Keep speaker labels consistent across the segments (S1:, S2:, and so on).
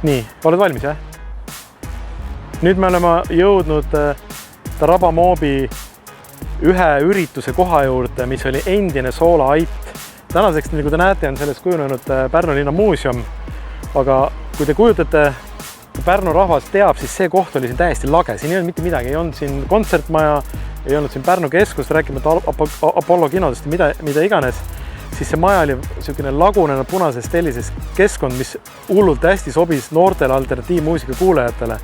S1: Nii, oled valmis, jah? Nüüd me oleme jõudnud Taraba Moobi ühe ürituse koha juurde, mis oli endine soolaait. Tänaseks, nagu te näete, on sellest kujunenud Pärnu linna muuseum. Aga kui te kujutate, kui Pärnu rahvas teab, siis see koht oli siin täiesti lage. Siin ei olnud mitte midagi, ei olnud siin kontsertmaja, ei olnud siin Pärnu keskust, rääkimata Apollo kinodest ja mida iganes. Siis see maja oli selline lagunenud punases tellises keskkond, mis hullult hästi sobis noortele alternatiivmuusika kuulajatele.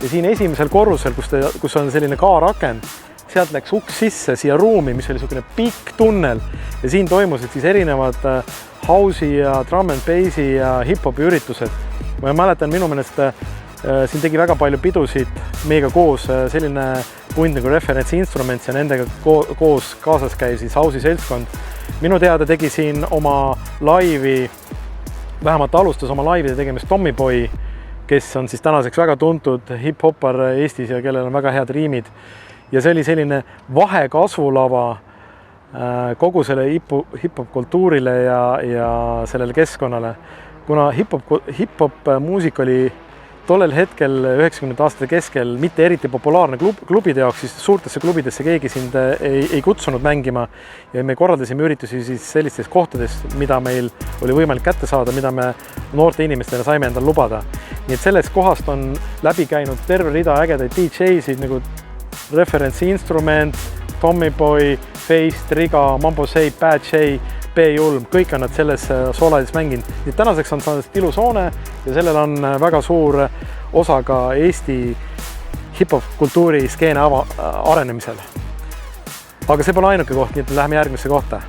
S1: Ja siin esimesel korrusel, kus on selline kaarakend, sealt läks uks sisse siia ruumi, mis oli selline pikk tunnel. Ja siin toimusid siis erinevad house'i ja drum and bassi ja hip-hopi üritused. Ma mäletan, minu meelest siin tegi väga palju pidusid meiega koos selline punt nagu Reference Instruments ja nendega koos kaasas käiv siis house'i seltskond. Minu teada tegi siin oma laivi, vähemalt alustas oma laivide tegemist Tommy Boy, kes on siis tänaseks väga tuntud hip-hopper Eestis ja kellel on väga head riimid. Ja see oli selline vahekasvulava kogu selle hip-hop kultuurile ja sellele keskkonnale. Kuna hip-hop muusika oli tollel hetkel 90. aastate keskel mitte eriti populaarne klubide jaoks, siis suurtesse klubidesse keegi sind ei kutsunud mängima ja me korraldasime üritusi siis sellistes kohtades, mida meil oli võimalik kätte saada, mida me noorte inimestena saime endal lubada. Nii et sellest kohast on läbi käinud terve rida ägedaid DJ-sid nagu Reference Instrument, Tommy Boy, Face, Triga, Mambo Say, Bad Shay, B-Julm, kõik on nad selles soolaidis mänginud. Nii tänaseks on saanud ilus hoone ja sellel on väga suur osa ka Eesti hip-hop kultuuri skeene arenemisel. Aga see pole ainuke koht, nii et läheme järgmisse kohta.